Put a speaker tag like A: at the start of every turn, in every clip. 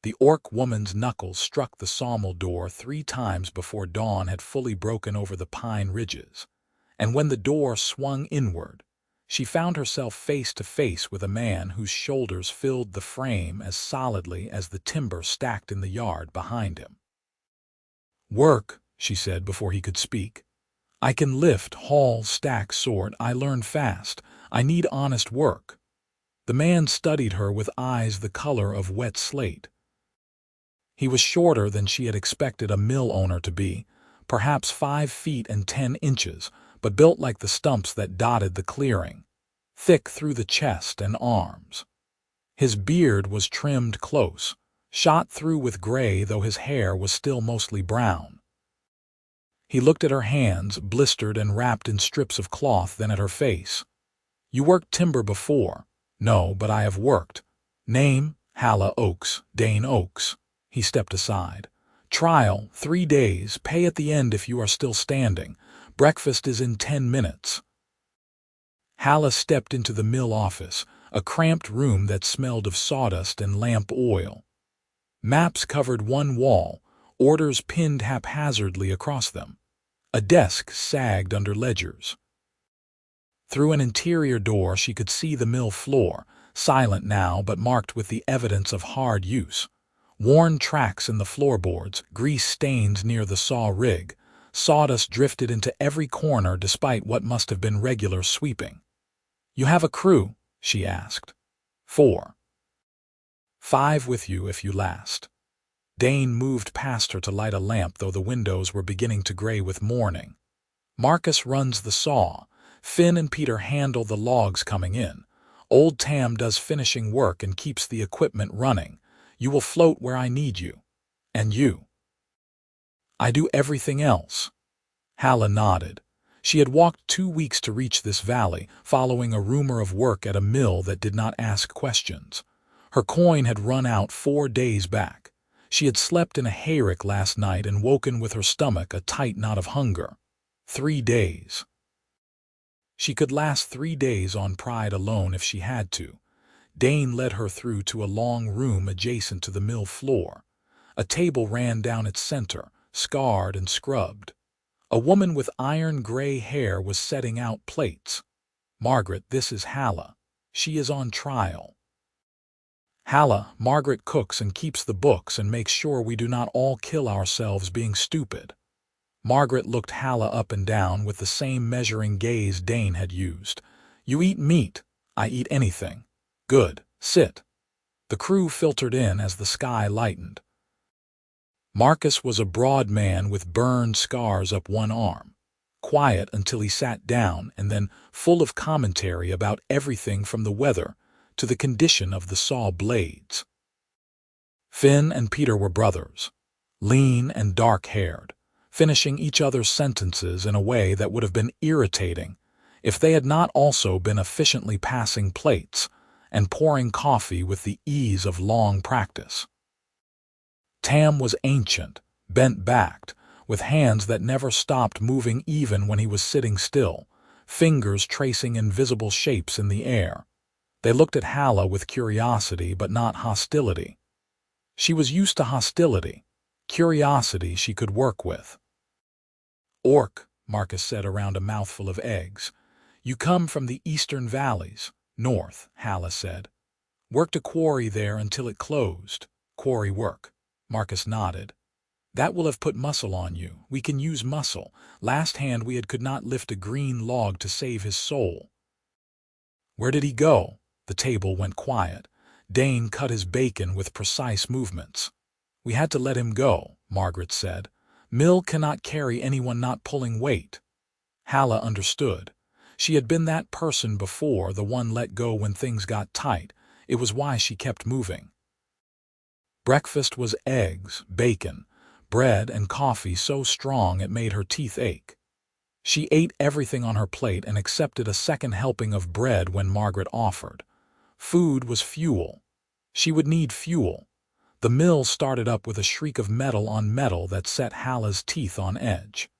A: The orc woman's knuckles struck the sawmill door 3 times before dawn had fully broken over the pine ridges, and when the door swung inward, she found herself face to face with a man whose shoulders filled the frame as solidly as the timber stacked in the yard behind him. "Work," she said before he could speak. "I can lift, haul, stack, sort. I learn fast. I need honest work." The man studied her with eyes the color of wet slate. He was shorter than she had expected a mill owner to be, perhaps 5 feet and 10 inches, but built like the stumps that dotted the clearing, thick through the chest and arms. His beard was trimmed close, shot through with gray though his hair was still mostly brown. He looked at her hands, blistered and wrapped in strips of cloth, then at her face. "You worked timber before?" "No, but I have worked." "Name?" "Halla Oaks, Dane Oaks." He stepped aside. "Trial, 3 days, pay at the end if you are still standing. Breakfast is in 10 minutes. Halla stepped into the mill office, a cramped room that smelled of sawdust and lamp oil. Maps covered one wall, orders pinned haphazardly across them. A desk sagged under ledgers. Through an interior door she could see the mill floor, silent now but marked with the evidence of hard use. Worn tracks in the floorboards, grease stains near the saw rig, sawdust drifted into every corner despite what must have been regular sweeping. "You have a crew?" she asked. "4. 5 with you if you last." Dane moved past her to light a lamp, though the windows were beginning to gray with morning. "Marcus runs the saw. Finn and Peter handle the logs coming in. Old Tam does finishing work and keeps the equipment running. You will float where I need you. And you?" "I do everything else." Halla nodded. She had walked 2 weeks to reach this valley, following a rumor of work at a mill that did not ask questions. Her coin had run out 4 days back. She had slept in a hayrick last night and woken with her stomach a tight knot of hunger. 3 days. She could last 3 days on pride alone if she had to. Dane led her through to a long room adjacent to the mill floor. A table ran down its center, scarred and scrubbed. A woman with iron-gray hair was setting out plates. "Margaret, this is Halla. She is on trial." "Halla, Margaret cooks and keeps the books and makes sure we do not all kill ourselves being stupid." Margaret looked Halla up and down with the same measuring gaze Dane had used. "You eat meat. I eat anything." "Good. Sit." The crew filtered in as the sky lightened. Marcus was a broad man with burned scars up one arm, quiet until he sat down and then full of commentary about everything from the weather to the condition of the saw blades. Finn and Peter were brothers, lean and dark-haired, finishing each other's sentences in a way that would have been irritating if they had not also been efficiently passing plates and pouring coffee with the ease of long practice. Tam was ancient, bent-backed, with hands that never stopped moving even when he was sitting still, fingers tracing invisible shapes in the air. They looked at Halla with curiosity but not hostility. She was used to hostility. Curiosity she could work with. "Orc," Marcus said around a mouthful of eggs. "You come from the eastern valleys." "North," Halla said. "Worked a quarry there until it closed." "Quarry work." Marcus nodded. "That will have put muscle on you. We can use muscle. Last hand we could not lift a green log to save his soul." "Where did he go?" The table went quiet. Dane cut his bacon with precise movements. "We had to let him go," Margaret said. "Mill cannot carry anyone not pulling weight." Halla understood. She had been that person before, the one let go when things got tight. It was why she kept moving. Breakfast was eggs, bacon, bread, and coffee so strong it made her teeth ache. She ate everything on her plate and accepted a second helping of bread when Margaret offered. Food was fuel. She would need fuel. The mill started up with a shriek of metal on metal that set Halla's teeth on edge.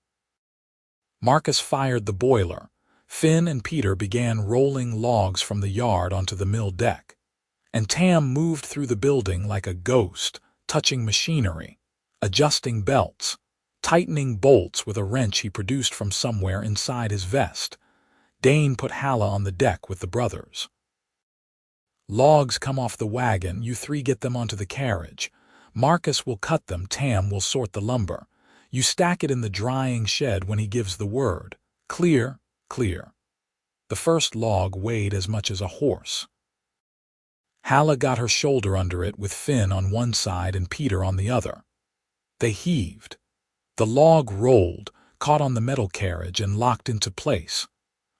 A: Marcus fired the boiler. Finn and Peter began rolling logs from the yard onto the mill deck. And Tam moved through the building like a ghost, touching machinery, adjusting belts, tightening bolts with a wrench he produced from somewhere inside his vest. Dane put Halla on the deck with the brothers. Logs come off the wagon, you three get them onto the carriage. Marcus will cut them, Tam will sort the lumber. You stack it in the drying shed when he gives the word. Clear, clear. The first log weighed as much as a horse. Halla got her shoulder under it with Finn on one side and Peter on the other. They heaved. The log rolled, caught on the metal carriage and locked into place.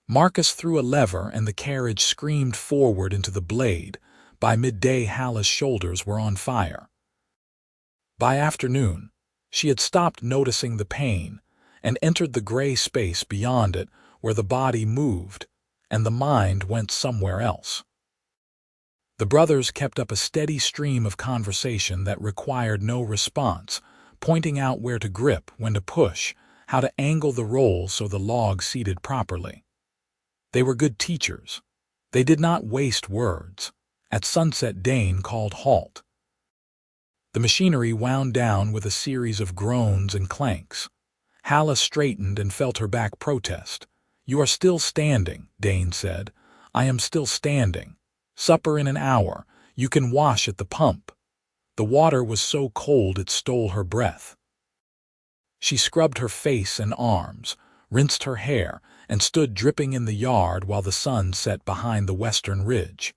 A: Marcus threw a lever and the carriage screamed forward into the blade. By midday Halla's shoulders were on fire. By afternoon, she had stopped noticing the pain and entered the gray space beyond it where the body moved and the mind went somewhere else. The brothers kept up a steady stream of conversation that required no response, pointing out where to grip, when to push, how to angle the roll so the log seated properly. They were good teachers. They did not waste words. At sunset, Dane called halt. The machinery wound down with a series of groans and clanks. Halla straightened and felt her back protest. "You are still standing," Dane said. "I am still standing. Supper in an hour. You can wash at the pump." The water was so cold it stole her breath. She scrubbed her face and arms, rinsed her hair, and stood dripping in the yard while the sun set behind the western ridge.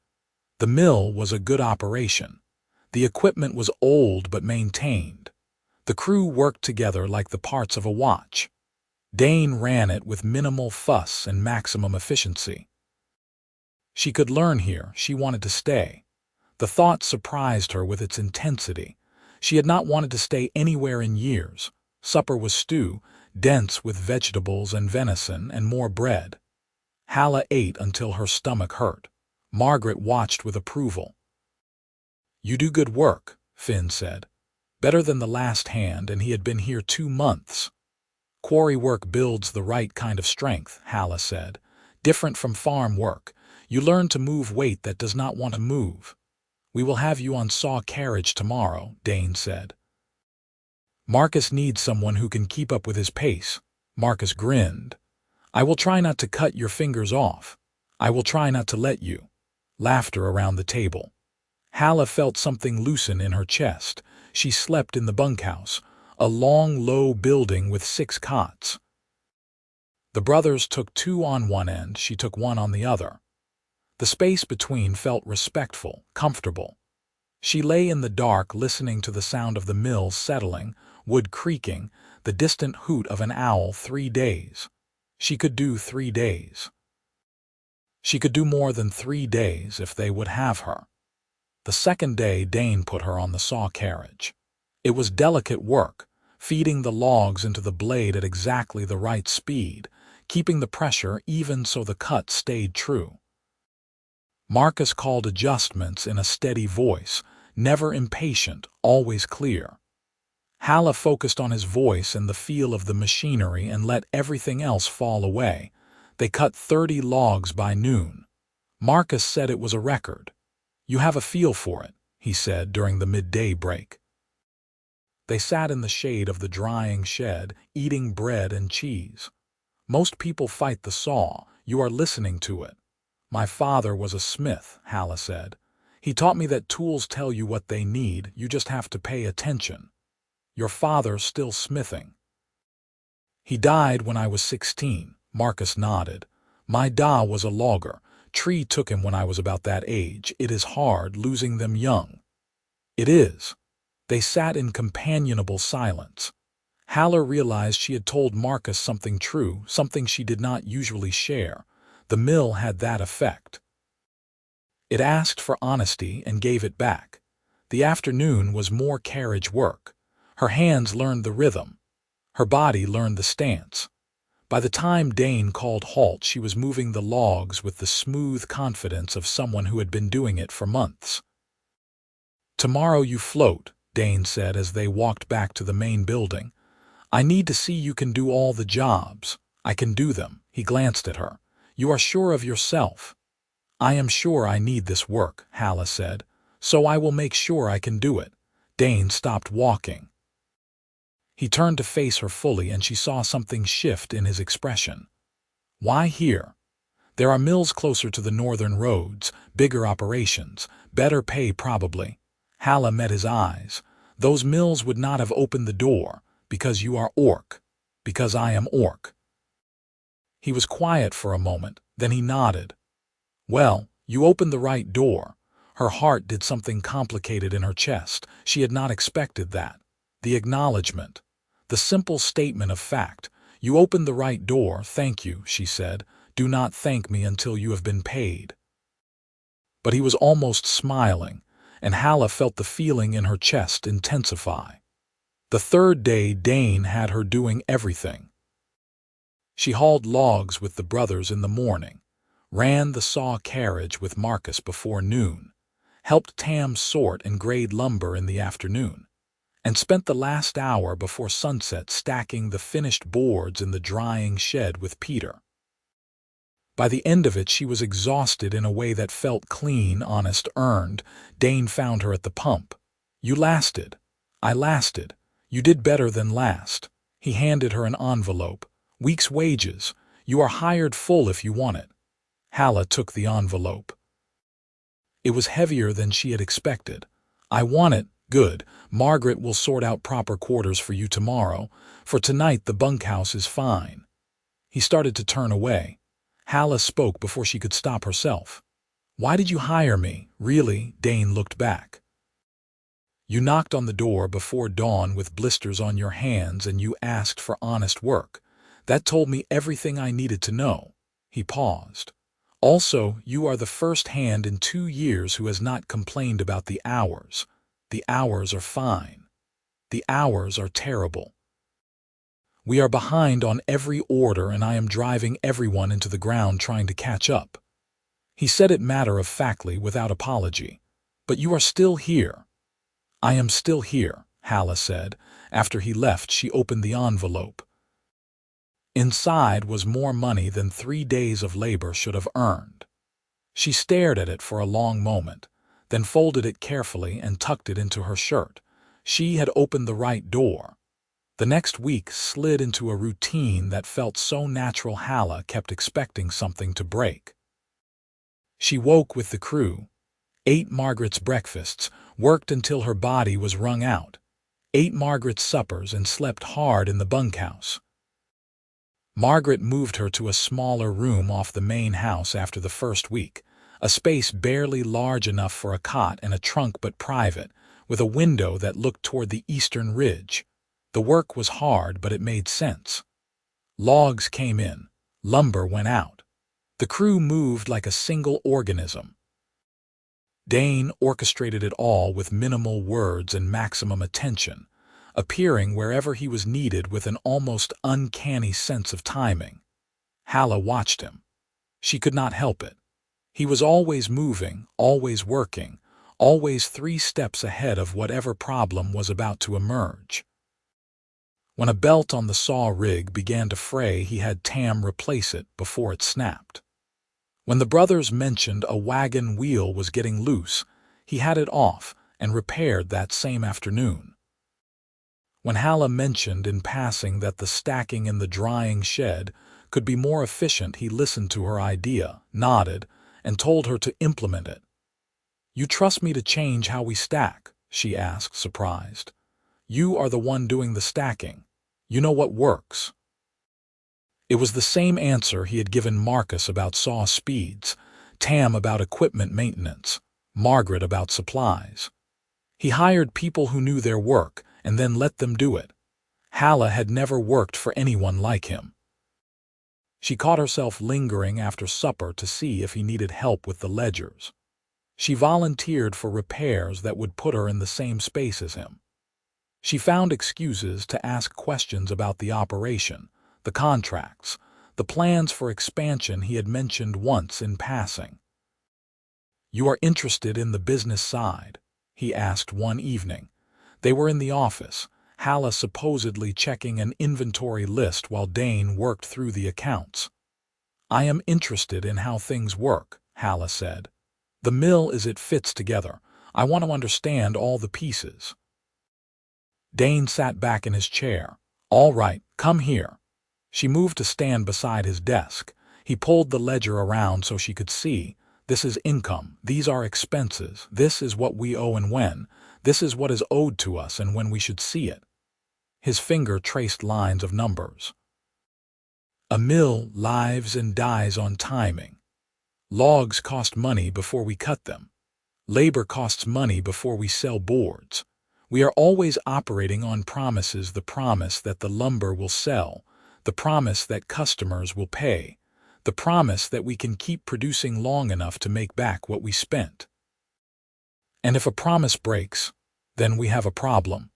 A: The mill was a good operation. The equipment was old but maintained. The crew worked together like the parts of a watch. Dane ran it with minimal fuss and maximum efficiency. She could learn here. She wanted to stay. The thought surprised her with its intensity. She had not wanted to stay anywhere in years. Supper was stew, dense with vegetables and venison and more bread. Halla ate until her stomach hurt. Margaret watched with approval. "You do good work," Finn said. "Better than the last hand, and he had been here 2 months." "Quarry work builds the right kind of strength," Halla said. "Different from farm work. You learn to move weight that does not want to move." "We will have you on saw carriage tomorrow," Dane said. "Marcus needs someone who can keep up with his pace." Marcus grinned. "I will try not to cut your fingers off. I will try not to let you." Laughter around the table. Halla felt something loosen in her chest. She slept in the bunkhouse, a long, low building with 6 cots. The brothers took 2 on one end, she took 1 on the other. The space between felt respectful, comfortable. She lay in the dark listening to the sound of the mill settling, wood creaking, the distant hoot of an owl. 3 days. She could do 3 days. She could do more than 3 days if they would have her. The second day Dane put her on the saw carriage. It was delicate work, feeding the logs into the blade at exactly the right speed, keeping the pressure even so the cut stayed true. Marcus called adjustments in a steady voice, never impatient, always clear. Halla focused on his voice and the feel of the machinery and let everything else fall away. They cut 30 logs by noon. Marcus said it was a record. "You have a feel for it," he said during the midday break. They sat in the shade of the drying shed, eating bread and cheese. "Most people fight the saw. You are listening to it." "My father was a smith," Halla said. "He taught me that tools tell you what they need, you just have to pay attention." "Your father's still smithing?" "He died when I was 16, Marcus nodded. "My da was a logger. Tree took him when I was about that age. It is hard losing them young." "It is." They sat in companionable silence. Halla realized she had told Marcus something true, something she did not usually share. The mill had that effect. It asked for honesty and gave it back. The afternoon was more carriage work. Her hands learned the rhythm. Her body learned the stance. By the time Dane called halt, she was moving the logs with the smooth confidence of someone who had been doing it for months. "Tomorrow you float," Dane said as they walked back to the main building. "I need to see you can do all the jobs." "I can do them." He glanced at her. "You are sure of yourself?" "I am sure I need this work," Halla said. "So I will make sure I can do it." Dane stopped walking. He turned to face her fully, and she saw something shift in his expression. Why here? There are mills closer to the northern roads, bigger operations, better pay probably. Halla met his eyes. Those mills would not have opened the door, because you are Orc, because I am Orc. He was quiet for a moment, then he nodded. Well, you opened the right door. Her heart did something complicated in her chest. She had not expected that. The acknowledgement. The simple statement of fact. You opened the right door, thank you, she said. Do not thank me until you have been paid. But he was almost smiling, and Halla felt the feeling in her chest intensify. The third day, Dane had her doing everything. She hauled logs with the brothers in the morning, ran the saw carriage with Marcus before noon, helped Tam sort and grade lumber in the afternoon, and spent the last hour before sunset stacking the finished boards in the drying shed with Peter. By the end of it, she was exhausted in a way that felt clean, honest, earned. Dane found her at the pump. You lasted. I lasted. You did better than last. He handed her an envelope. Week's wages. You are hired full if you want it. Halla took the envelope. It was heavier than she had expected. I want it. Good. Margaret will sort out proper quarters for you tomorrow. For tonight the bunkhouse is fine. He started to turn away. Halla spoke before she could stop herself. Why did you hire me? Really? Dane looked back. You knocked on the door before dawn with blisters on your hands, and you asked for honest work. That told me everything I needed to know. He paused. Also, you are the first hand in 2 years who has not complained about the hours. The hours are fine. The hours are terrible. We are behind on every order, and I am driving everyone into the ground trying to catch up. He said it matter-of-factly, without apology. But you are still here. I am still here, Halla said. After he left, she opened the envelope. Inside was more money than 3 days of labor should have earned. She stared at it for a long moment, then folded it carefully and tucked it into her shirt. She had opened the right door. The next week slid into a routine that felt so natural Halla kept expecting something to break. She woke with the crew, ate Margaret's breakfasts, worked until her body was wrung out, ate Margaret's suppers, and slept hard in the bunkhouse. Margaret moved her to a smaller room off the main house after the first week, a space barely large enough for a cot and a trunk but private, with a window that looked toward the eastern ridge. The work was hard, but it made sense. Logs came in, lumber went out. The crew moved like a single organism. Dane orchestrated it all with minimal words and maximum attention, appearing wherever he was needed with an almost uncanny sense of timing. Halla watched him. She could not help it. He was always moving, always working, always 3 steps ahead of whatever problem was about to emerge. When a belt on the saw rig began to fray, he had Tam replace it before it snapped. When the brothers mentioned a wagon wheel was getting loose, he had it off and repaired that same afternoon. When Halla mentioned in passing that the stacking in the drying shed could be more efficient, he listened to her idea, nodded, and told her to implement it. You trust me to change how we stack? She asked, surprised. You are the one doing the stacking. You know what works. It was the same answer he had given Marcus about saw speeds, Tam about equipment maintenance, Margaret about supplies. He hired people who knew their work and then let them do it. Halla had never worked for anyone like him. She caught herself lingering after supper to see if he needed help with the ledgers. She volunteered for repairs that would put her in the same space as him. She found excuses to ask questions about the operation, the contracts, the plans for expansion he had mentioned once in passing. You are interested in the business side? He asked one evening. They were in the office, Halla supposedly checking an inventory list while Dane worked through the accounts. I am interested in how things work, Halla said. The mill as it fits together. I want to understand all the pieces. Dane sat back in his chair. "All right, come here." She moved to stand beside his desk. He pulled the ledger around so she could see. "This is income. These are expenses. This is what we owe and when. This is what is owed to us and when we should see it." His finger traced lines of numbers. A mill lives and dies on timing. Logs cost money before we cut them. Labor costs money before we sell boards. We are always operating on promises, the promise that the lumber will sell, the promise that customers will pay, the promise that we can keep producing long enough to make back what we spent. And if a promise breaks, then we have a problem.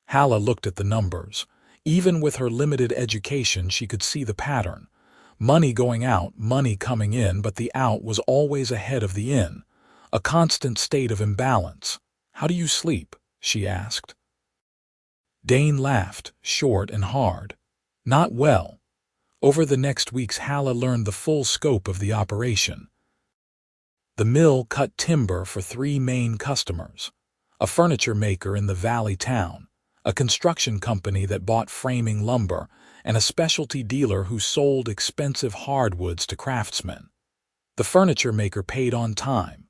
A: Halla looked at the numbers. Even with her limited education, she could see the pattern. Money going out, money coming in, but the out was always ahead of the in. A constant state of imbalance. "How do you sleep?" she asked. Dane laughed, short and hard. "Not well." Over the next weeks, Halla learned the full scope of the operation. The mill cut timber for 3 main customers: a furniture maker in the valley town, a construction company that bought framing lumber, and a specialty dealer who sold expensive hardwoods to craftsmen. The furniture maker paid on time.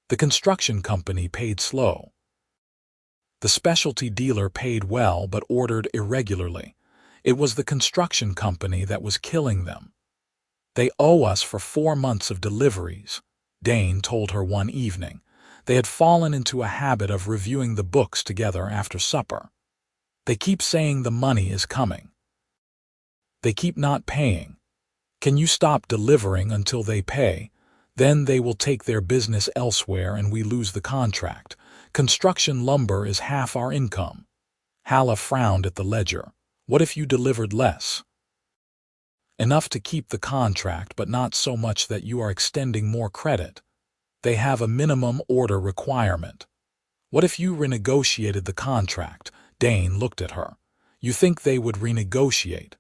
A: The construction company paid slow. The specialty dealer paid well but ordered irregularly. It was the construction company that was killing them. "They owe us for 4 months of deliveries," Dane told her one evening. They had fallen into a habit of reviewing the books together after supper. "They keep saying the money is coming. They keep not paying. Can you stop delivering until they pay? Then they will take their business elsewhere and we lose the contract. Construction lumber is half our income." Halla frowned at the ledger. "What if you delivered less?" "Enough to keep the contract, but not so much that you are extending more credit. They have a minimum order requirement." "What if you renegotiated the contract?" Dane looked at her. "You think they would renegotiate?"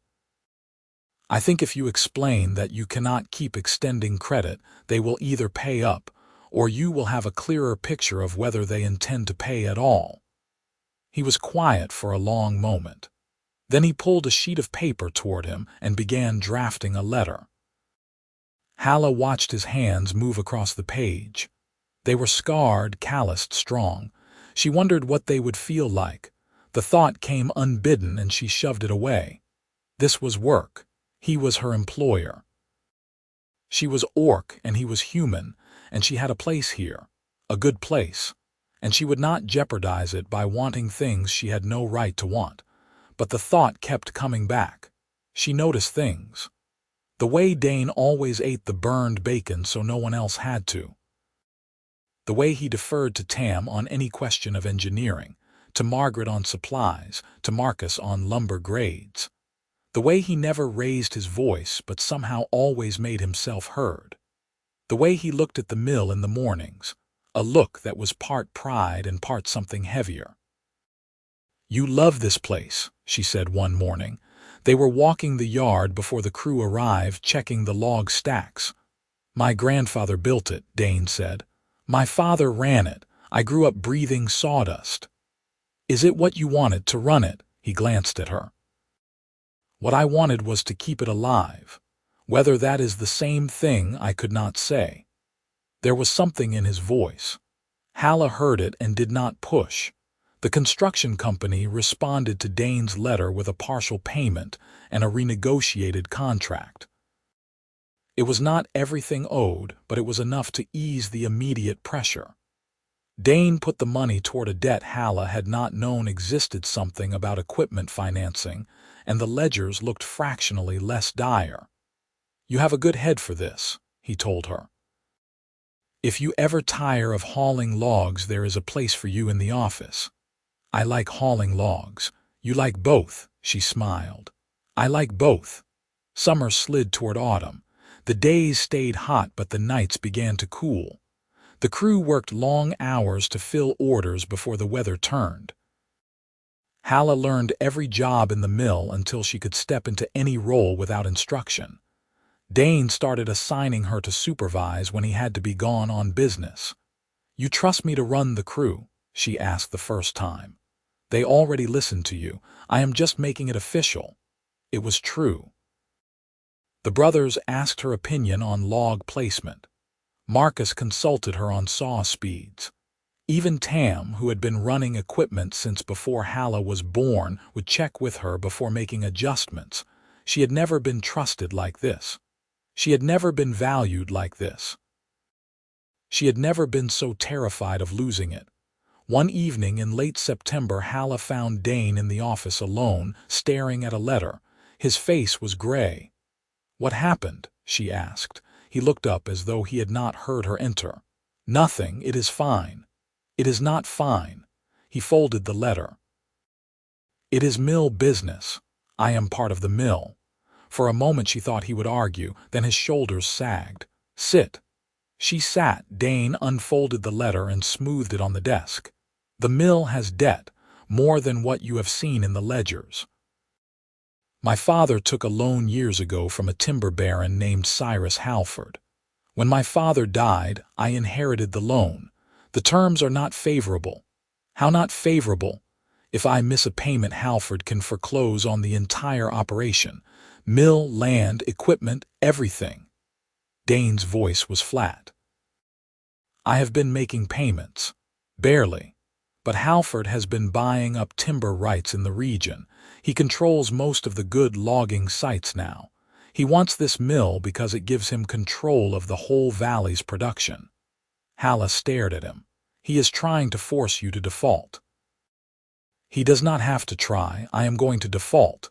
A: "I think if you explain that you cannot keep extending credit, they will either pay up, or you will have a clearer picture of whether they intend to pay at all." He was quiet for a long moment. Then he pulled a sheet of paper toward him and began drafting a letter. Halla watched his hands move across the page. They were scarred, calloused, strong. She wondered what they would feel like. The thought came unbidden and she shoved it away. This was work. He was her employer. She was orc and he was human, and she had a place here, a good place, and she would not jeopardize it by wanting things she had no right to want. But the thought kept coming back. She noticed things. The way Dane always ate the burned bacon so no one else had to. The way he deferred to Tam on any question of engineering, to Margaret on supplies, to Marcus on lumber grades. The way he never raised his voice but somehow always made himself heard. The way he looked at the mill in the mornings, a look that was part pride and part something heavier. "You love this place," she said one morning. They were walking the yard before the crew arrived, checking the log stacks. "My grandfather built it," Dane said. "My father ran it. I grew up breathing sawdust." "Is it what you wanted to run it?" He glanced at her. "What I wanted was to keep it alive. Whether that is the same thing, I could not say." There was something in his voice. Halla heard it and did not push. The construction company responded to Dane's letter with a partial payment and a renegotiated contract. It was not everything owed, but it was enough to ease the immediate pressure. Dane put the money toward a debt Halla had not known existed, something about equipment financing, and the ledgers looked fractionally less dire. "You have a good head for this," he told her. "If you ever tire of hauling logs, there is a place for you in the office." "I like hauling logs." "You like both," she smiled. "I like both." Summer slid toward autumn. The days stayed hot, but the nights began to cool. The crew worked long hours to fill orders before the weather turned. Halla learned every job in the mill until she could step into any role without instruction. Dane started assigning her to supervise when he had to be gone on business. "You trust me to run the crew?" she asked the first time. They already listened to you. I am just making it official. It was true. The brothers asked her opinion on log placement. Marcus consulted her on saw speeds. Even Tam, who had been running equipment since before Halla was born, would check with her before making adjustments. She had never been trusted like this. She had never been valued like this. She had never been so terrified of losing it. One evening in late September, Halla found Dane in the office alone, staring at a letter. His face was gray. "What happened?" she asked. He looked up as though he had not heard her enter. "Nothing, it is fine." "It is not fine." He folded the letter. "It is mill business. I am part of the mill." For a moment she thought he would argue, then his shoulders sagged. "Sit." She sat. Dane unfolded the letter and smoothed it on the desk. "The mill has debt, more than what you have seen in the ledgers. My father took a loan years ago from a timber baron named Cyrus Halford. When my father died, I inherited the loan. The terms are not favorable." "How not favorable?" "If I miss a payment, Halford can foreclose on the entire operation. Mill, land, equipment, everything." Dane's voice was flat. "I have been making payments. Barely. But Halford has been buying up timber rights in the region. He controls most of the good logging sites now. He wants this mill because it gives him control of the whole valley's production." Halla stared at him. "He is trying to force you to default." "He does not have to try. I am going to default."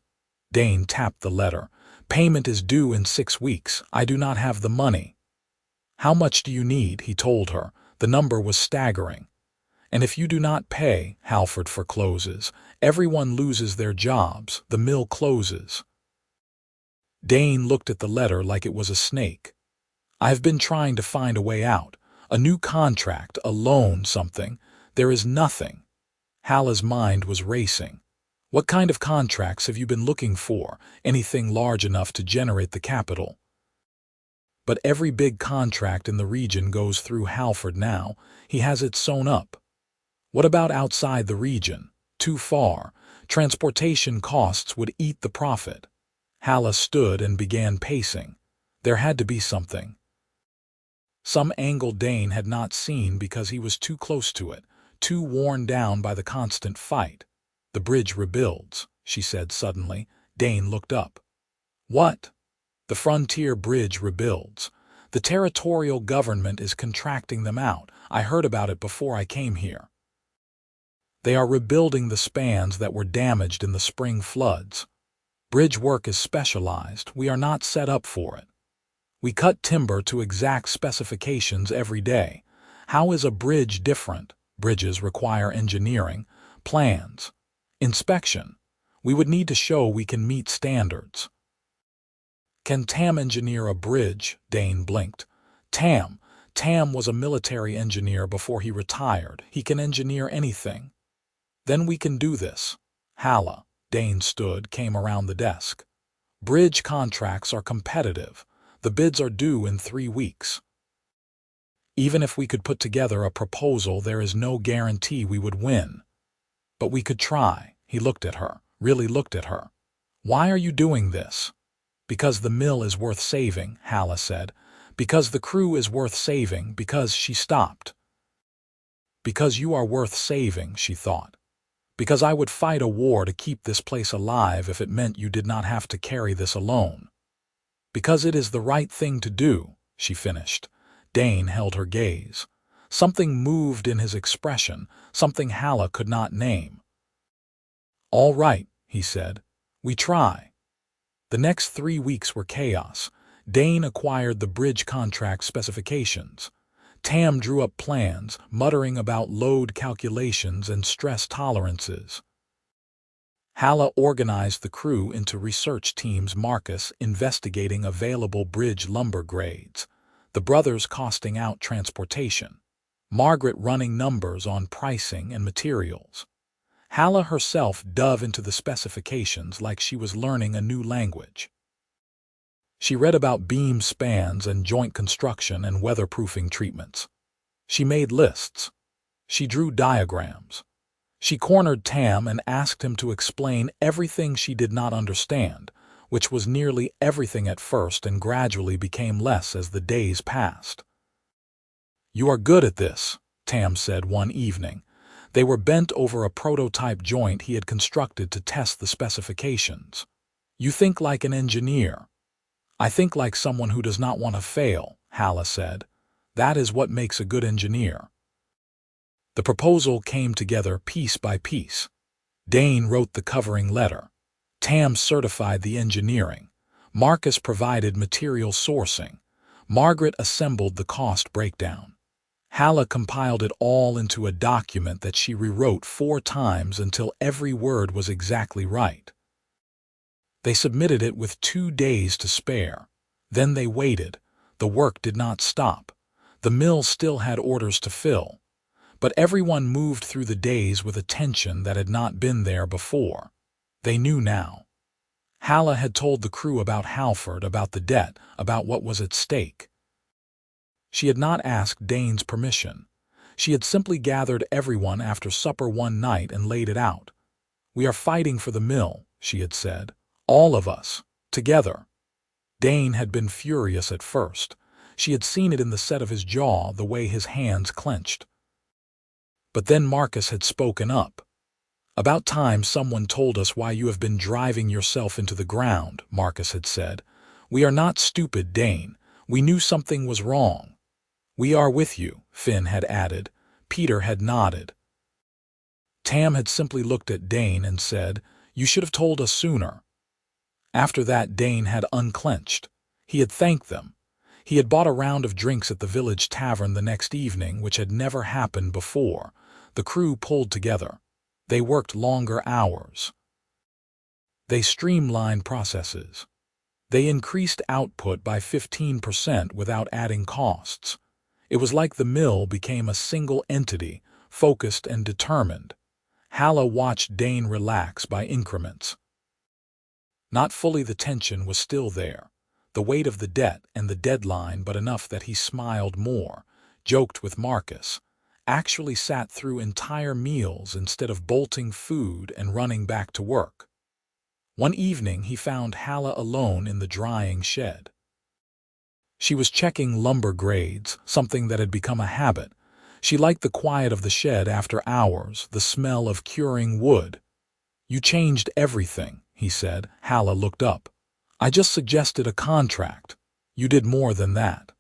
A: Dane tapped the letter. "Payment is due in 6 weeks. I do not have the money." "How much do you need?" he told her. The number was staggering. "And if you do not pay, Halford forecloses. Everyone loses their jobs. The mill closes." Dane looked at the letter like it was a snake. "I have been trying to find a way out. A new contract, a loan, something. There is nothing." Halla's mind was racing. "What kind of contracts have you been looking for? Anything large enough to generate the capital?" "But every big contract in the region goes through Halford now. He has it sewn up." "What about outside the region? Too far. Transportation costs would eat the profit." Halla stood and began pacing. There had to be something. Some angle Dane had not seen because he was too close to it, too worn down by the constant fight. "The bridge rebuilds," she said suddenly. Dane looked up. "What?" "The frontier bridge rebuilds. The territorial government is contracting them out. I heard about it before I came here. They are rebuilding the spans that were damaged in the spring floods. Bridge work is specialized. We are not set up for it. We cut timber to exact specifications every day. How is a bridge different? Bridges require engineering, plans, inspection. We would need to show we can meet standards." "Can Tam engineer a bridge?" Dane blinked. Tam was a military engineer before he retired. He can engineer anything." "Then we can do this." Halla, Dane stood, came around the desk. "Bridge contracts are competitive. The bids are due in 3 weeks. Even if we could put together a proposal, there is no guarantee we would win. But we could try." He looked at her, really looked at her. "Why are you doing this?" "Because the mill is worth saving," Halla said. "Because the crew is worth saving, because," she stopped. "Because you are worth saving," she thought. "Because I would fight a war to keep this place alive if it meant you did not have to carry this alone. Because it is the right thing to do," she finished. Dane held her gaze. Something moved in his expression, something Halla could not name. "All right," he said. "We try." The next 3 weeks were chaos. Dane acquired the bridge contract specifications. Tam drew up plans, muttering about load calculations and stress tolerances. Halla organized the crew into research teams, Marcus investigating available bridge lumber grades, the brothers costing out transportation, Margaret running numbers on pricing and materials. Halla herself dove into the specifications like she was learning a new language. She read about beam spans and joint construction and weatherproofing treatments. She made lists. She drew diagrams. She cornered Tam and asked him to explain everything she did not understand, which was nearly everything at first and gradually became less as the days passed. "You are good at this," Tam said one evening. They were bent over a prototype joint he had constructed to test the specifications. "You think like an engineer." "I think like someone who does not want to fail," Halla said. "That is what makes a good engineer." The proposal came together piece by piece. Dane wrote the covering letter. Tam certified the engineering. Marcus provided material sourcing. Margaret assembled the cost breakdown. Halla compiled it all into a document that she rewrote 4 times until every word was exactly right. They submitted it with 2 days to spare. Then they waited. The work did not stop. The mill still had orders to fill. But everyone moved through the days with a tension that had not been there before. They knew now. Halla had told the crew about Halford, about the debt, about what was at stake. She had not asked Dane's permission. She had simply gathered everyone after supper one night and laid it out. "We are fighting for the mill," she had said. "All of us. Together." Dane had been furious at first. She had seen it in the set of his jaw, the way his hands clenched. But then Marcus had spoken up. "About time someone told us why you have been driving yourself into the ground," Marcus had said. "We are not stupid, Dane. We knew something was wrong." "We are with you," Finn had added. Peter had nodded. Tam had simply looked at Dane and said, "You should have told us sooner." After that, Dane had unclenched. He had thanked them. He had bought a round of drinks at the village tavern the next evening, which had never happened before. The crew pulled together. They worked longer hours. They streamlined processes. They increased output by 15% without adding costs. It was like the mill became a single entity, focused and determined. Halla watched Dane relax by increments. Not fully, the tension was still there, the weight of the debt and the deadline, but enough that he smiled more, joked with Marcus, actually sat through entire meals instead of bolting food and running back to work. One evening he found Halla alone in the drying shed. She was checking lumber grades, something that had become a habit. She liked the quiet of the shed after hours, the smell of curing wood. "You changed everything," he said. Halla looked up. "I just suggested a contract. You did more than that."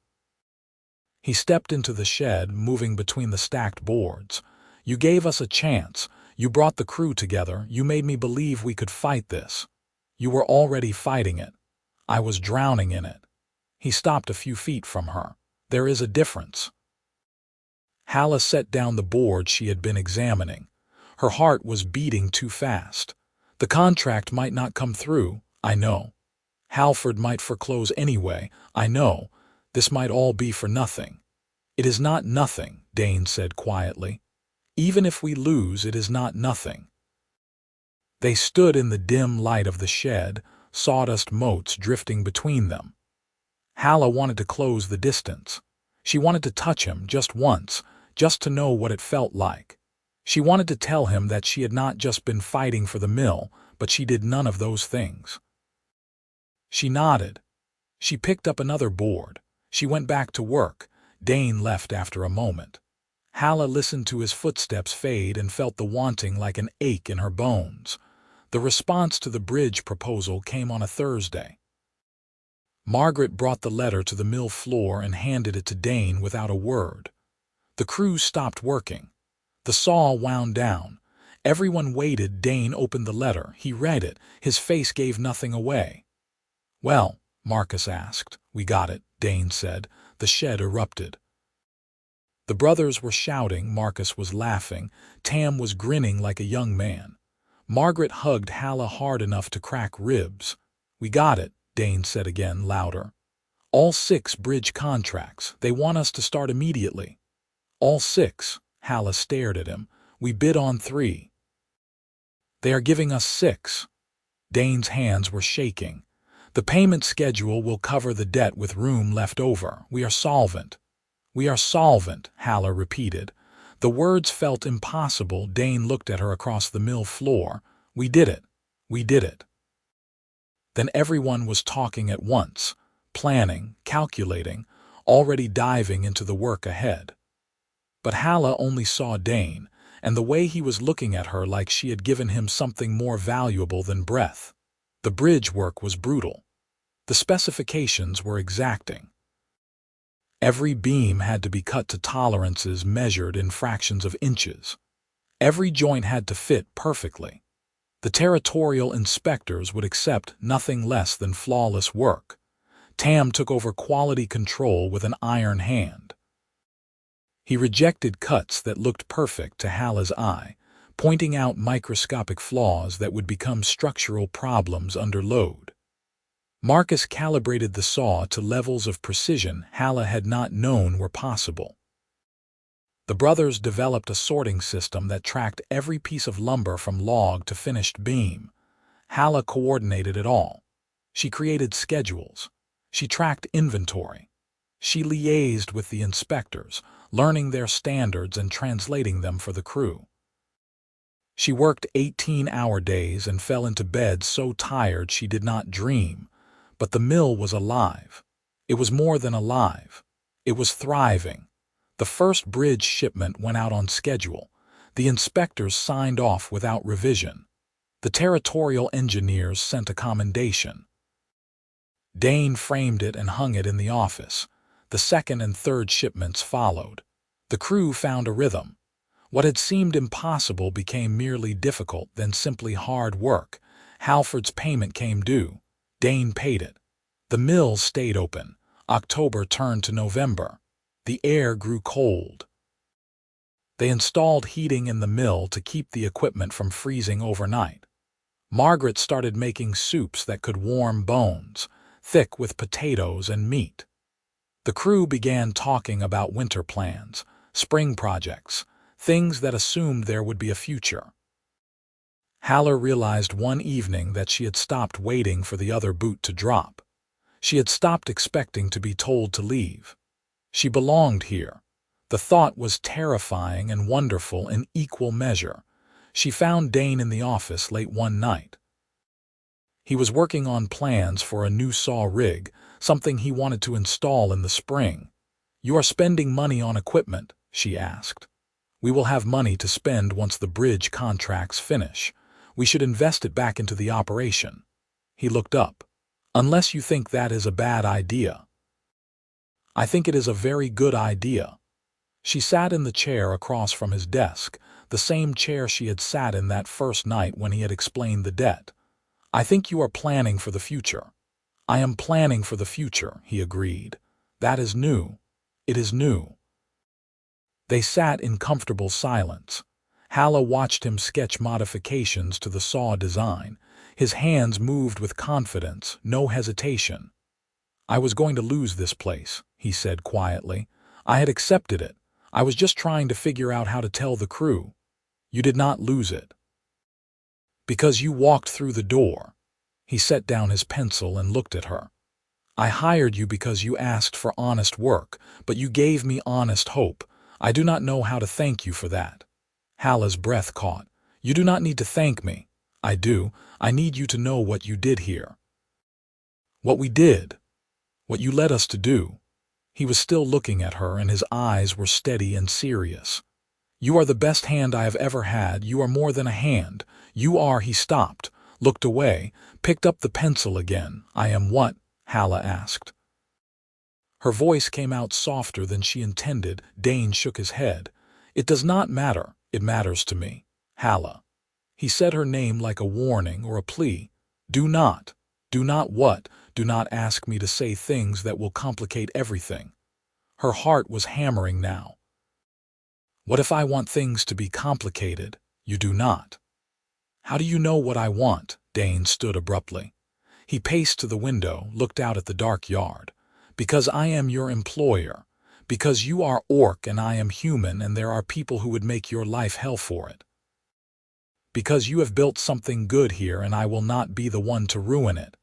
A: He stepped into the shed, moving between the stacked boards. "You gave us a chance. You brought the crew together. You made me believe we could fight this. You were already fighting it. I was drowning in it." He stopped a few feet from her. "There is a difference." Halla set down the board she had been examining. Her heart was beating too fast. "The contract might not come through, I know. Halford might foreclose anyway, I know. This might all be for nothing." "It is not nothing," Dane said quietly. "Even if we lose, it is not nothing." They stood in the dim light of the shed, sawdust motes drifting between them. Halla wanted to close the distance. She wanted to touch him just once, just to know what it felt like. She wanted to tell him that she had not just been fighting for the mill, but she did none of those things. She nodded. She picked up another board. She went back to work. Dane left after a moment. Halla listened to his footsteps fade and felt the wanting like an ache in her bones. The response to the bridge proposal came on a Thursday. Margaret brought the letter to the mill floor and handed it to Dane without a word. The crew stopped working. The saw wound down. Everyone waited. Dane opened the letter. He read it. His face gave nothing away. "Well," Marcus asked. "We got it," Dane said. The shed erupted. The brothers were shouting. Marcus was laughing. Tam was grinning like a young man. Margaret hugged Halla hard enough to crack ribs. "We got it," Dane said again, louder. "All 6 bridge contracts. They want us to start immediately." "All 6? Halla stared at him. "We bid on 3. "They are giving us 6. Dane's hands were shaking. "The payment schedule will cover the debt with room left over. We are solvent." "We are solvent," Halla repeated. The words felt impossible. Dane looked at her across the mill floor. We did it. We did it. Then everyone was talking at once, planning, calculating, already diving into the work ahead. But Halla only saw Dane, and the way he was looking at her like she had given him something more valuable than breath. The bridge work was brutal. The specifications were exacting. Every beam had to be cut to tolerances measured in fractions of inches. Every joint had to fit perfectly. The territorial inspectors would accept nothing less than flawless work. Tam took over quality control with an iron hand. He rejected cuts that looked perfect to Halla's eye, pointing out microscopic flaws that would become structural problems under load. Marcus calibrated the saw to levels of precision Halla had not known were possible. The brothers developed a sorting system that tracked every piece of lumber from log to finished beam. Halla coordinated it all. She created schedules. She tracked inventory. She liaised with the inspectors, learning their standards and translating them for the crew. She worked 18-hour days and fell into bed so tired she did not dream. But the mill was alive. It was more than alive. It was thriving. The first bridge shipment went out on schedule. The inspectors signed off without revision. The territorial engineers sent a commendation. Dane framed it and hung it in the office. The second and third shipments followed. The crew found a rhythm. What had seemed impossible became merely difficult, then simply hard work. Halford's payment came due. Dane paid it. The mill stayed open. October turned to November. The air grew cold. They installed heating in the mill to keep the equipment from freezing overnight. Margaret started making soups that could warm bones, thick with potatoes and meat. The crew began talking about winter plans, spring projects, things that assumed there would be a future. Halla realized one evening that she had stopped waiting for the other boot to drop. She had stopped expecting to be told to leave. She belonged here. The thought was terrifying and wonderful in equal measure. She found Dane in the office late one night. He was working on plans for a new saw rig, something he wanted to install in the spring. "You are spending money on equipment?" she asked. "We will have money to spend once the bridge contracts finish. We should invest it back into the operation." He looked up. "Unless you think that is a bad idea." "I think it is a very good idea." She sat in the chair across from his desk, the same chair she had sat in that first night when he had explained the debt. "I think you are planning for the future." "I am planning for the future," he agreed. "That is new. It is new." They sat in comfortable silence. Halla watched him sketch modifications to the saw design. His hands moved with confidence, no hesitation. "I was going to lose this place," he said quietly. "I had accepted it. I was just trying to figure out how to tell the crew." "You did not lose it." "Because you walked through the door." He set down his pencil and looked at her. "I hired you because you asked for honest work, but you gave me honest hope. I do not know how to thank you for that." Halla's breath caught. "You do not need to thank me." "I do. I need you to know what you did here." "What we did. What you led us to do." He was still looking at her, and his eyes were steady and serious. "You are the best hand I have ever had. You are more than a hand. You are—" He stopped, looked away, picked up the pencil again. "I am what?" Halla asked. Her voice came out softer than she intended. Dane shook his head. "It does not matter. It matters to me. Halla." He said her name like a warning or a plea. "Do not. Do not what? Do not ask me to say things that will complicate everything." Her heart was hammering now. "What if I want things to be complicated? You do not." "How do you know what I want?" Dane stood abruptly. He paced to the window, looked out at the dark yard. "Because I am your employer. Because you are orc and I am human, and there are people who would make your life hell for it. Because you have built something good here and I will not be the one to ruin it.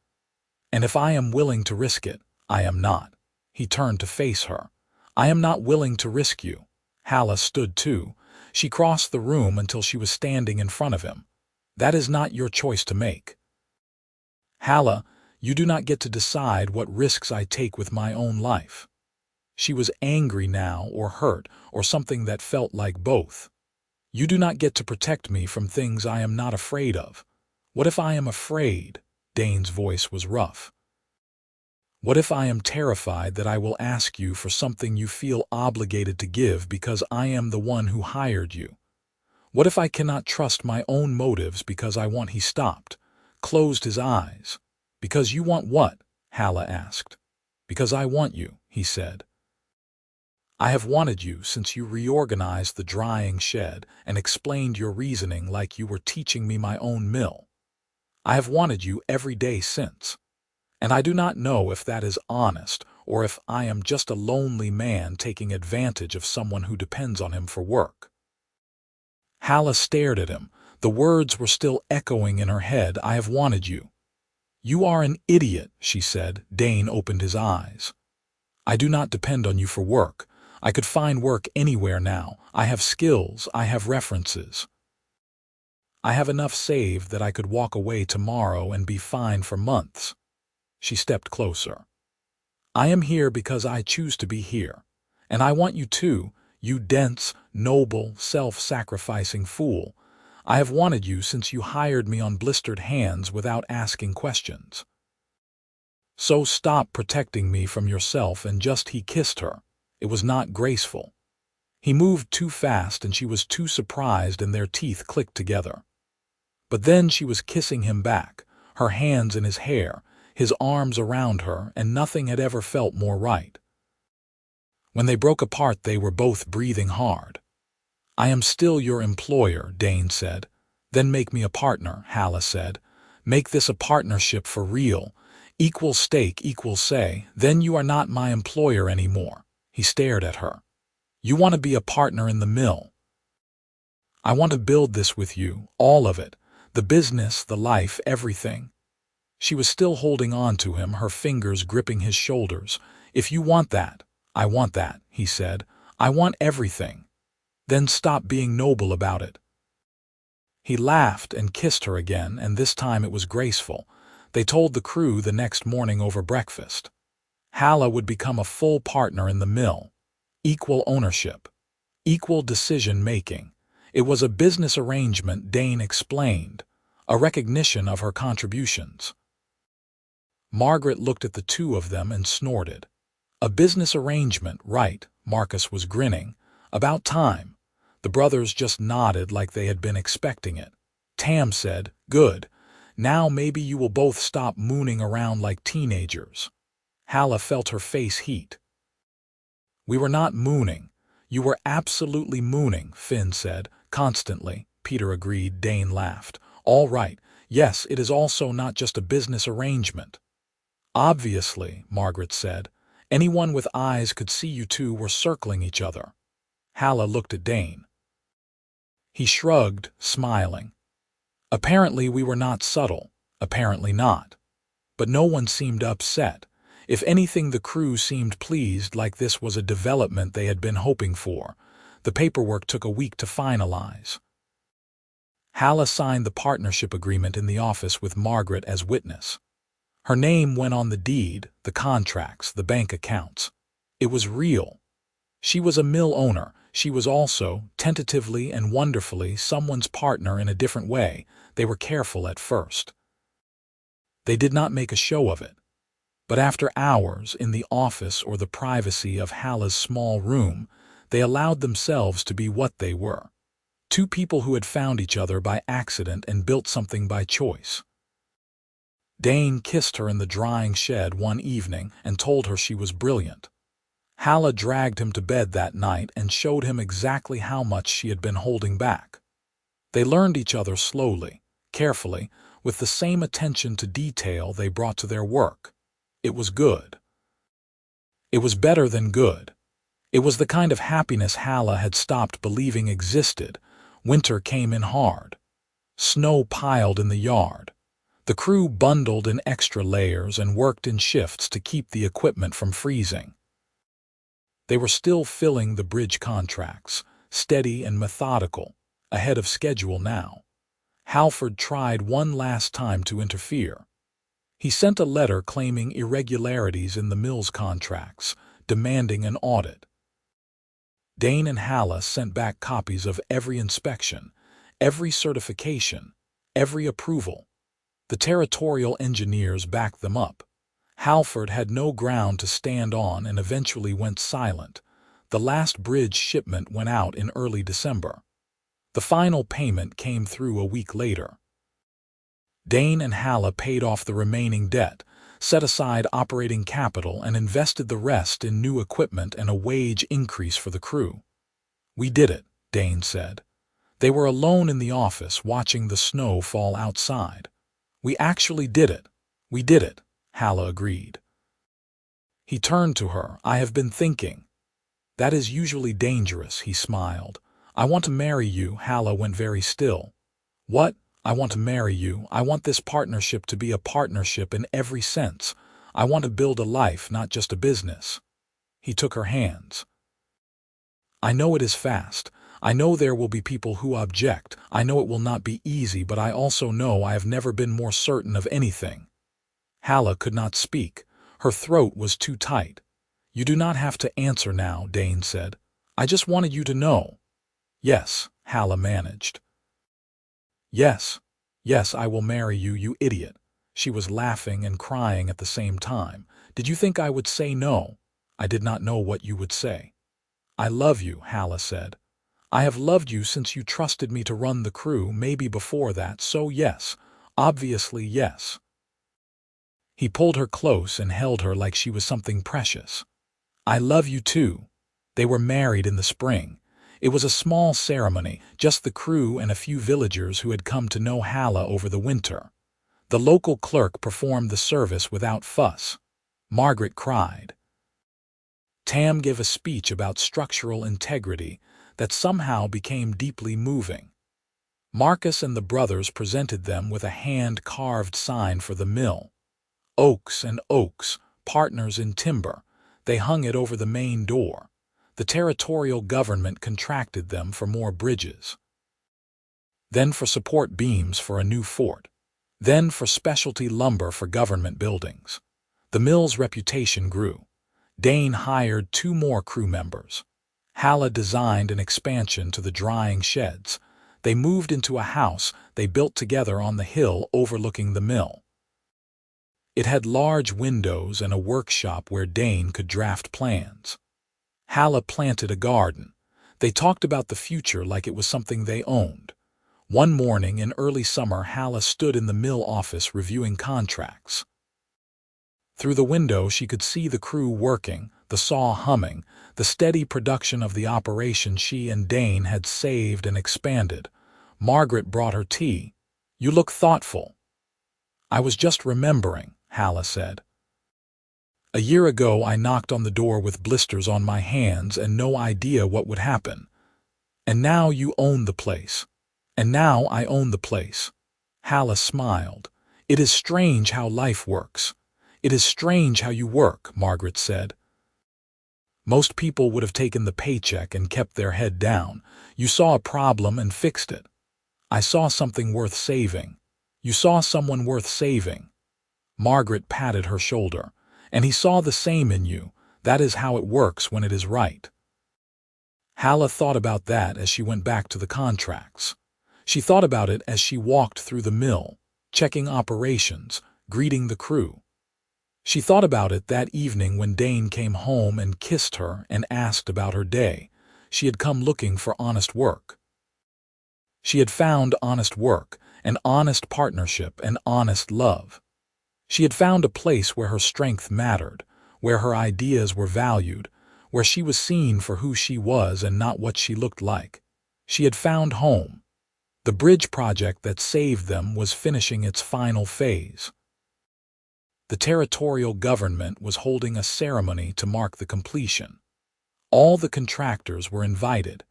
A: And if I am willing to risk it, I am not." He turned to face her. "I am not willing to risk you." Halla stood too. She crossed the room until she was standing in front of him. "That is not your choice to make. Halla, you do not get to decide what risks I take with my own life." She was angry now, or hurt, or something that felt like both. "You do not get to protect me from things I am not afraid of." "What if I am afraid?" Dane's voice was rough. "What if I am terrified that I will ask you for something you feel obligated to give because I am the one who hired you? What if I cannot trust my own motives because I want—" He stopped, closed his eyes. "Because you want what?" Halla asked. "Because I want you," he said. "I have wanted you since you reorganized the drying shed and explained your reasoning like you were teaching me my own mill. I have wanted you every day since. And I do not know if that is honest or if I am just a lonely man taking advantage of someone who depends on him for work." Halla stared at him. The words were still echoing in her head. "I have wanted you." "You are an idiot," she said. Dane opened his eyes. "I do not depend on you for work. I could find work anywhere now. I have skills. I have references. I have enough saved that I could walk away tomorrow and be fine for months." She stepped closer. "I am here because I choose to be here. And I want you too, you dense, noble, self-sacrificing fool. I have wanted you since you hired me on blistered hands without asking questions. So stop protecting me from yourself and just—" He kissed her. It was not graceful. He moved too fast and she was too surprised and their teeth clicked together. But then she was kissing him back, her hands in his hair, his arms around her, and nothing had ever felt more right. When they broke apart, they were both breathing hard. "I am still your employer," Dane said. "Then make me a partner," Halla said. "Make this a partnership for real. Equal stake, equal say. Then you are not my employer anymore." He stared at her. "You want to be a partner in the mill. I want to build this with you, all of it. The business, the life, everything." She was still holding on to him, her fingers gripping his shoulders. "If you want that, I want that," he said. "I want everything. Then stop being noble about it." He laughed and kissed her again, and this time it was graceful. They told the crew the next morning over breakfast. Halla would become a full partner in the mill. Equal ownership. Equal decision-making. It was a business arrangement, Dane explained. A recognition of her contributions. Margaret looked at the two of them and snorted. "A business arrangement, right," Marcus was grinning. "About time." The brothers just nodded like they had been expecting it. Tam said, "Good. Now maybe you will both stop mooning around like teenagers." Halla felt her face heat. "We were not mooning. You were absolutely mooning," Finn said. "Constantly," Peter agreed. Dane laughed. "All right. Yes, it is also not just a business arrangement." "Obviously," Margaret said. "Anyone with eyes could see you two were circling each other." Halla looked at Dane. He shrugged, smiling. "Apparently we were not subtle. Apparently not." But no one seemed upset. If anything, the crew seemed pleased, like this was a development they had been hoping for. The paperwork took a week to finalize. Halla signed the partnership agreement in the office with Margaret as witness. Her name went on the deed, the contracts, the bank accounts. It was real. She was a mill owner. She was also, tentatively and wonderfully, someone's partner in a different way. They were careful at first. They did not make a show of it. But after hours in the office or the privacy of Halla's small room, they allowed themselves to be what they were. Two people who had found each other by accident and built something by choice. Dane kissed her in the drying shed one evening and told her she was brilliant. Halla dragged him to bed that night and showed him exactly how much she had been holding back. They learned each other slowly, carefully, with the same attention to detail they brought to their work. It was good. It was better than good. It was the kind of happiness Halla had stopped believing existed. Winter came in hard. Snow piled in the yard. The crew bundled in extra layers and worked in shifts to keep the equipment from freezing. They were still filling the bridge contracts, steady and methodical, ahead of schedule now. Halford tried one last time to interfere. He sent a letter claiming irregularities in the mill's contracts, demanding an audit. Dane and Halla sent back copies of every inspection, every certification, every approval. The territorial engineers backed them up. Halford had no ground to stand on and eventually went silent. The last bridge shipment went out in early December. The final payment came through a week later. Dane and Halla paid off the remaining debt, set aside operating capital, and invested the rest in new equipment and a wage increase for the crew. "We did it," Dane said. They were alone in the office watching the snow fall outside. "We actually did it. We did it," Halla agreed. He turned to her. "I have been thinking." "That is usually dangerous," he smiled. "I want to marry you." Halla went very still. "What? I want to marry you. I want this partnership to be a partnership in every sense. I want to build a life, not just a business." He took her hands. "I know it is fast. I know there will be people who object. I know it will not be easy, but I also know I have never been more certain of anything." Halla could not speak. Her throat was too tight. "You do not have to answer now," Dane said. "I just wanted you to know." "Yes," Halla managed. "Yes, yes, I will marry you, you idiot." She was laughing and crying at the same time. "Did you think I would say no? I did not know what you would say." "I love you," Halla said. "I have loved you since you trusted me to run the crew, maybe before that, so yes, obviously yes." He pulled her close and held her like she was something precious. "I love you too." They were married in the spring. It was a small ceremony, just the crew and a few villagers who had come to know Halla over the winter. The local clerk performed the service without fuss. Margaret cried. Tam gave a speech about structural integrity that somehow became deeply moving. Marcus and the brothers presented them with a hand-carved sign for the mill. Oaks and Oaks, partners in timber. They hung it over the main door. The territorial government contracted them for more bridges. Then for support beams for a new fort. Then for specialty lumber for government buildings. The mill's reputation grew. Dane hired 2 more crew members. Halla designed an expansion to the drying sheds. They moved into a house they built together on the hill overlooking the mill. It had large windows and a workshop where Dane could draft plans. Halla planted a garden. They talked about the future like it was something they owned. One morning in early summer, Halla stood in the mill office reviewing contracts. Through the window she could see the crew working, the saw humming, the steady production of the operation she and Dane had saved and expanded. Margaret brought her tea. "You look thoughtful." "I was just remembering," Halla said. "A year ago I knocked on the door with blisters on my hands and no idea what would happen. And now you own the place. And now I own the place." Halla smiled. "It is strange how life works." "It is strange how you work," Margaret said. "Most people would have taken the paycheck and kept their head down. You saw a problem and fixed it. I saw something worth saving. You saw someone worth saving." Margaret patted her shoulder. "And he saw the same in you. That is how it works when it is right." Halla thought about that as she went back to the contracts. She thought about it as she walked through the mill, checking operations, greeting the crew. She thought about it that evening when Dane came home and kissed her and asked about her day. She had come looking for honest work. She had found honest work, an honest partnership, and honest love. She had found a place where her strength mattered, where her ideas were valued, where she was seen for who she was and not what she looked like. She had found home. The bridge project that saved them was finishing its final phase. The territorial government was holding a ceremony to mark the completion. All the contractors were invited.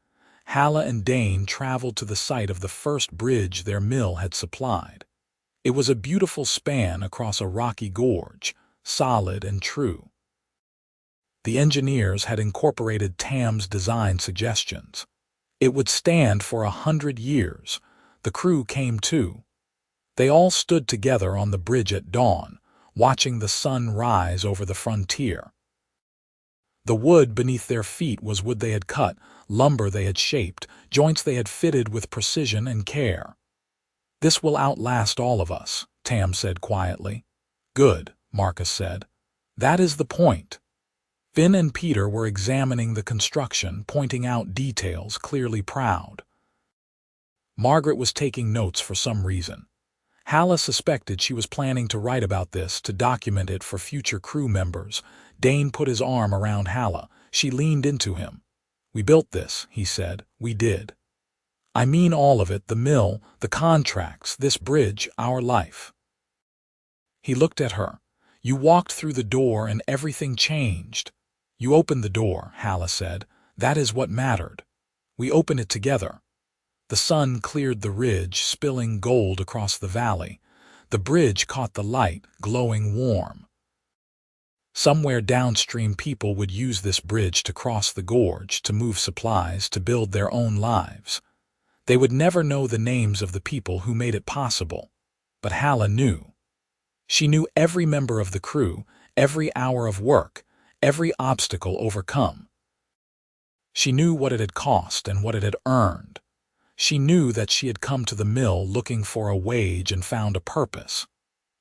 A: Halla and Dane traveled to the site of the first bridge their mill had supplied. It was a beautiful span across a rocky gorge, solid and true. The engineers had incorporated Tam's design suggestions. It would stand for 100 years. The crew came too. They all stood together on the bridge at dawn, watching the sun rise over the frontier. The wood beneath their feet was wood they had cut, lumber they had shaped, joints they had fitted with precision and care. "This will outlast all of us," Tam said quietly. "Good," Marcus said. "That is the point." Finn and Peter were examining the construction, pointing out details, clearly proud. Margaret was taking notes for some reason. Halla suspected she was planning to write about this, to document it for future crew members. Dane put his arm around Halla. She leaned into him. "We built this," he said. "We did. I mean all of it, the mill, the contracts, this bridge, our life." He looked at her. "You walked through the door and everything changed." "You opened the door," Halla said. "That is what mattered. We opened it together." The sun cleared the ridge, spilling gold across the valley. The bridge caught the light, glowing warm. Somewhere downstream, people would use this bridge to cross the gorge, to move supplies, to build their own lives. They would never know the names of the people who made it possible. But Halla knew. She knew every member of the crew, every hour of work, every obstacle overcome. She knew what it had cost and what it had earned. She knew that she had come to the mill looking for a wage and found a purpose,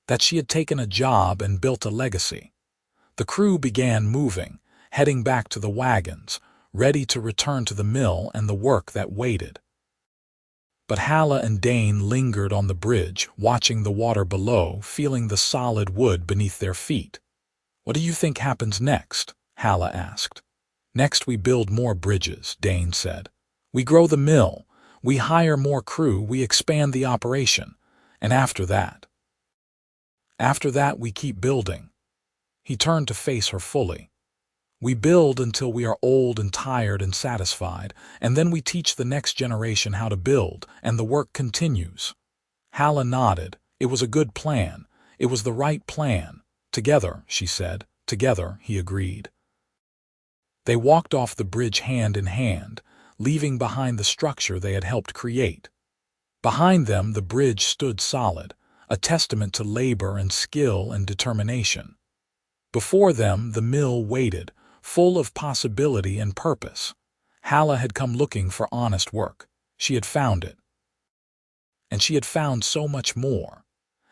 A: that she had taken a job and built a legacy. The crew began moving, heading back to the wagons, ready to return to the mill and the work that waited. But Halla and Dane lingered on the bridge, watching the water below, feeling the solid wood beneath their feet. "What do you think happens next?" Halla asked. "Next we build more bridges," Dane said. "We grow the mill. We hire more crew, we expand the operation, and after that we keep building." He turned to face her fully. "We build until we are old and tired and satisfied, and then we teach the next generation how to build, and the work continues." Halla nodded. It was a good plan. It was the right plan. "Together," she said. "Together," he agreed. They walked off the bridge hand in hand, leaving behind the structure they had helped create. Behind them, the bridge stood solid, a testament to labor and skill and determination. Before them, the mill waited, full of possibility and purpose. Halla had come looking for honest work. She had found it. And she had found so much more.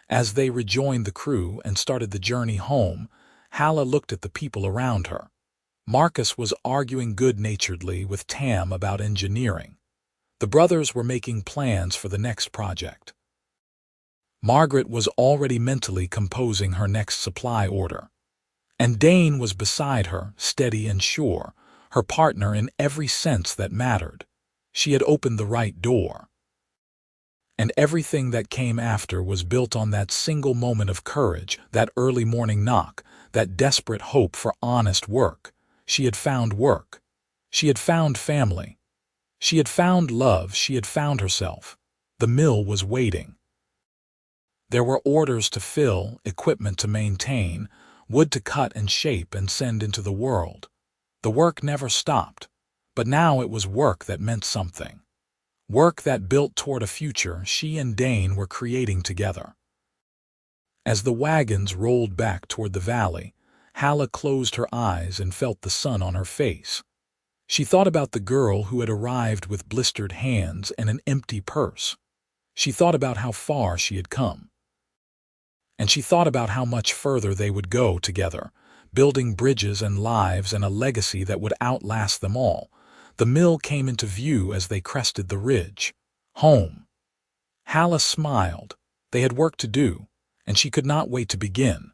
A: As they rejoined the crew and started the journey home, Halla looked at the people around her. Marcus was arguing good-naturedly with Tam about engineering. The brothers were making plans for the next project. Margaret was already mentally composing her next supply order. And Dane was beside her, steady and sure, her partner in every sense that mattered. She had opened the right door. And everything that came after was built on that single moment of courage, that early morning knock, that desperate hope for honest work. She had found work. She had found family. She had found love. She had found herself. The mill was waiting. There were orders to fill, equipment to maintain, wood to cut and shape and send into the world. The work never stopped, but now it was work that meant something. Work that built toward a future she and Dane were creating together. As the wagons rolled back toward the valley, Halla closed her eyes and felt the sun on her face. She thought about the girl who had arrived with blistered hands and an empty purse. She thought about how far she had come. And she thought about how much further they would go together, building bridges and lives and a legacy that would outlast them all. The mill came into view as they crested the ridge. Home. Halla smiled. They had work to do, and she could not wait to begin.